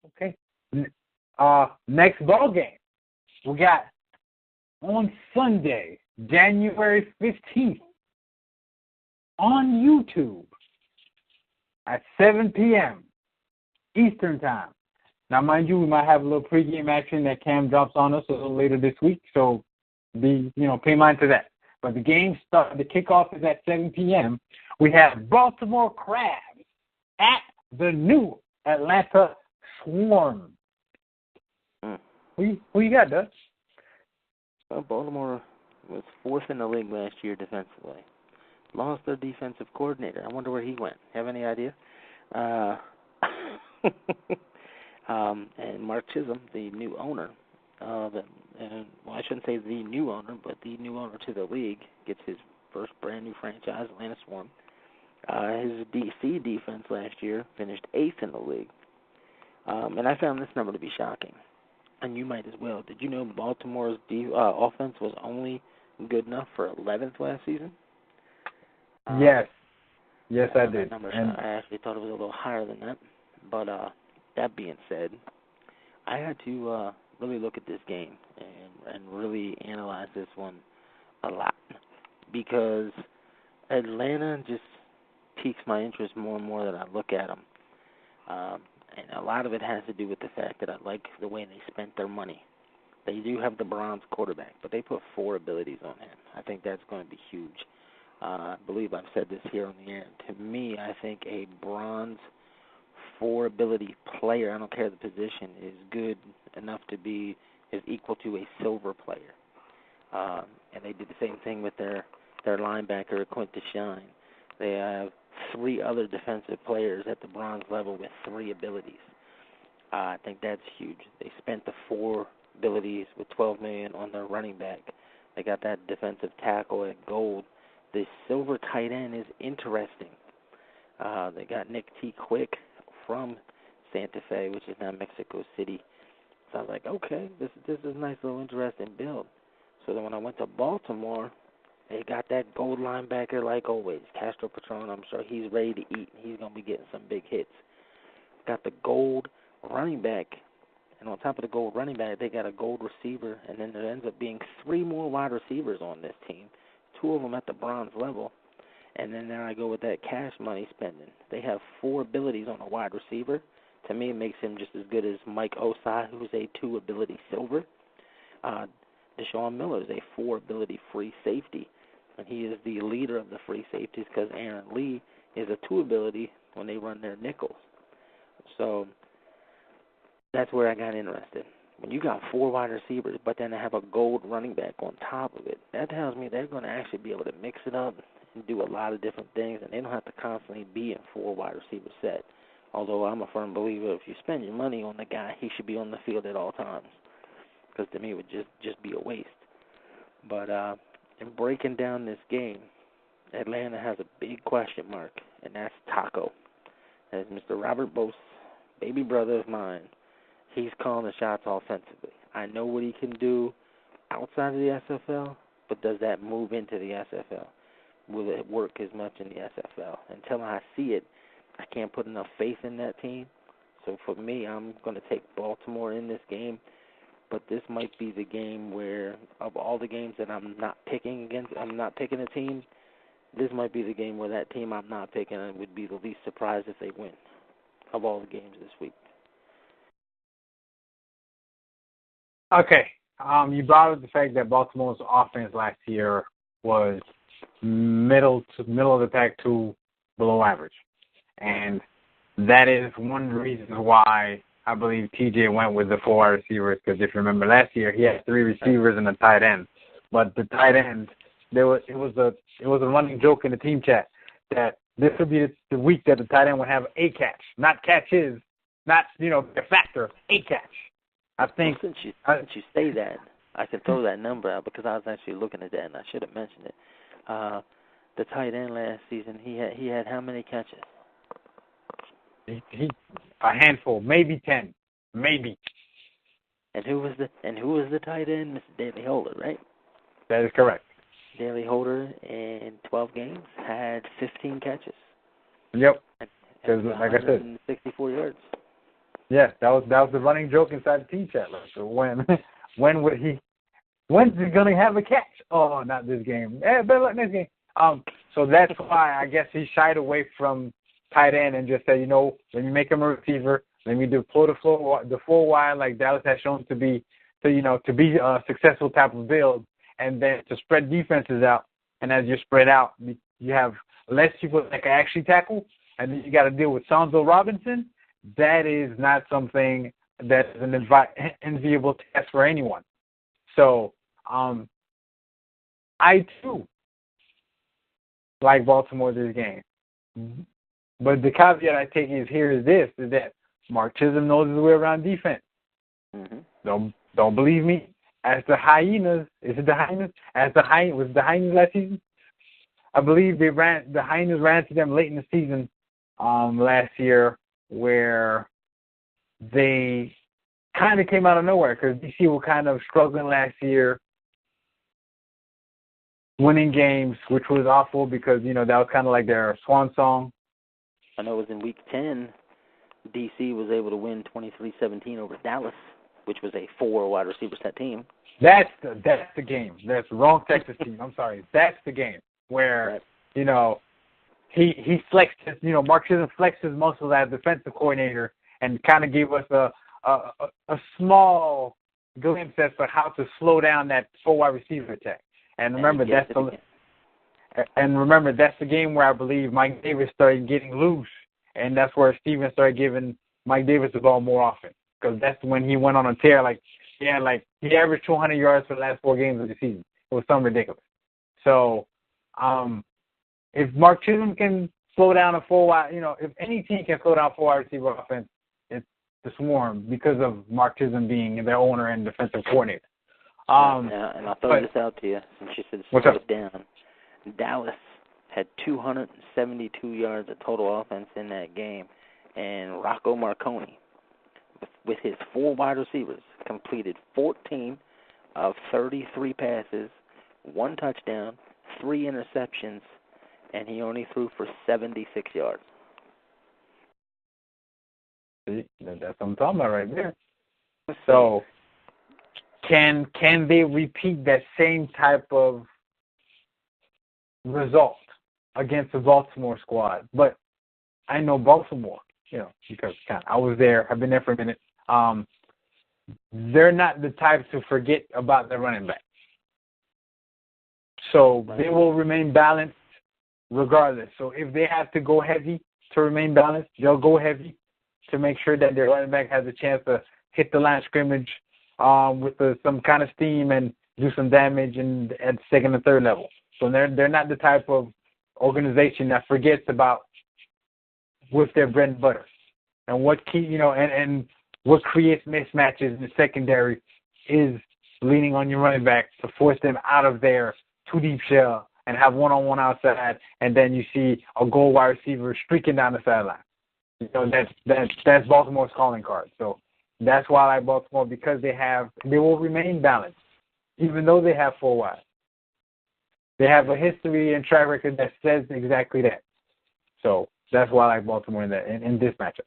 Okay. Next ball game we got on Sunday, January 15th, on YouTube at 7 p.m. Eastern Time. Now, mind you, we might have a little pregame action that Cam drops on us a little later this week, so pay mind to that. But the kickoff is at 7 p.m. We have Baltimore Crabs at the new Atlanta Swarm. Who you got, Dutch? Well, Baltimore was fourth in the league last year defensively. Lost their defensive coordinator. I wonder where he went. Have any idea? And Mark Chisholm, the new owner, I shouldn't say the new owner, but the new owner to the league, gets his first brand new franchise, Atlanta Swarm. His DC defense last year finished 8th in the league. And I found this number to be shocking. And you might as well. Did you know Baltimore's offense was only good enough for 11th last season? Yes. Yes, I did. I actually thought it was a little higher than that. But that being said, I had to really look at this game and really analyze this one a lot, because Atlanta just piques my interest more and more that I look at them. And a lot of it has to do with the fact that I like the way they spent their money. They do have the bronze quarterback, but they put 4 abilities on him. I think that's going to be huge. I believe I've said this here on the air. To me, I think a bronze 4-ability player, I don't care the position, is good enough to be is equal to a silver player. And they did the same thing with their linebacker, Quintus Shine. They have 3 other defensive players at the bronze level with 3 abilities. I think that's huge. They spent the 4 abilities with $12 million on their running back. They got that defensive tackle at gold. The silver tight end is interesting. They got Nick T. Quick from Santa Fe, which is now Mexico City. So I was like, okay, this is a nice little interesting build. So then when I went to Baltimore, they got that gold linebacker like always. Castro Patron, I'm sure he's ready to eat. He's going to be getting some big hits. Got the gold running back. And on top of the gold running back, they got a gold receiver. And then there ends up being 3 more wide receivers on this team. 2 of them at the bronze level. And then there I go with that cash money spending. They have 4 abilities on a wide receiver. To me, it makes him just as good as Mike Osai, who's a 2-ability silver. Deshaun Miller is a 4-ability free safety. And he is the leader of the free safeties because Aaron Lee is a 2-ability when they run their nickels. So that's where I got interested. When you got 4 wide receivers, but then they have a gold running back on top of it, that tells me they're going to actually be able to mix it up and do a lot of different things, and they don't have to constantly be in 4 wide receiver set. Although I'm a firm believer if you spend your money on the guy, he should be on the field at all times, because to me it would just be a waste. But in breaking down this game, Atlanta has a big question mark, and that's Taco. As Mr. Robert Boas, baby brother of mine, he's calling the shots offensively. I know what he can do outside of the SFL, but does that move into the SFL? Will it work as much in the SFL? Until I see it, I can't put enough faith in that team. So for me, I'm going to take Baltimore in this game. But this might be the game where, of all the games that I'm not picking a team, this might be the game where that team I'm not picking and would be the least surprised if they win of all the games this week. Okay. You brought up the fact that Baltimore's offense last year was middle of the pack to below average. And that is one reason why I believe TJ went with the 4 wide receivers, because if you remember last year, he had 3 receivers and a tight end. But the tight end, it was a running joke in the team chat that this would be the week that the tight end would have a catch, not catches, not a factor, a catch. I think since you say that, I can throw that number out because I was actually looking at that and I should have mentioned it. The tight end last season, he had how many catches? He a handful, maybe 10, maybe. And who was the tight end? Mr. Daly Holder, right? That is correct. Daly Holder in 12 games had 15 catches. Yep. And like I said, 64 yards. Yeah, that was the running joke inside the team chat. Like, so when's he gonna have a catch? Oh, not this game. Better luck next game. So that's why I guess he shied away from tight end and just said, let me make him a receiver. Let me deploy the full wide like Dallas has shown to be a successful type of build, and then to spread defenses out. And as you're spread out, you have less people that can actually tackle, and then you got to deal with Sonzo Robinson. That is not something that is an enviable task for anyone. So I too like Baltimore this game. But the caveat I take is that Mark Chisholm knows his way around defense. Mm-hmm. Don't believe me? As the Hyenas, is it the Hyenas? Was the Hyenas last season? I believe the Hyenas ran to them late in the season last year, where they kind of came out of nowhere because DC were kind of struggling last year, winning games, which was awful because, that was kind of like their swan song. I know it was in Week 10, DC was able to win 23-17 over Dallas, which was a 4 wide receiver set team. That's the game. That's the wrong Texas team. I'm sorry. That's the game where, he flexed his, Mark Chisholm flexed his muscle as defensive coordinator and kind of gave us a small glimpse as to how to slow down that 4 wide receiver attack. And remember, that's the game where I believe Mike Davis started getting loose, and that's where Steven started giving Mike Davis the ball more often, because that's when he went on a tear. He averaged 200 yards for the last 4 games of the season. It was something ridiculous. So, if Mark Chisholm can slow down a 4 wide, if any team can slow down 4 wide receiver offense, it's the Swarm, because of Mark Chisholm being their owner and defensive coordinator. And I'll throw this out to you, since you said slow it down. Dallas had 272 yards of total offense in that game, and Rocco Marconi, with his 4 wide receivers, completed 14 of 33 passes, 1 touchdown, 3 interceptions, and he only threw for 76 yards. See, that's what I'm talking about right there. So, can they repeat that same type of result against the Baltimore squad? But I know Baltimore, because I was there. I've been there for a minute. They're not the type to forget about their running back. So they will remain balanced regardless. So if they have to go heavy to remain balanced, they'll go heavy to make sure that their running back has a chance to hit the line of scrimmage with some kind of steam and do some damage at second and third level. So they're not the type of organization that forgets about what's their bread and butter. And what and what creates mismatches in the secondary is leaning on your running back to force them out of their 2-deep shell and have one-on-one outside, and then you see a goal wide receiver streaking down the sideline. That's Baltimore's calling card. So that's why I like Baltimore, because they will remain balanced, even though they have 4 wide. They have a history and track record that says exactly that. So that's why I like Baltimore in this matchup.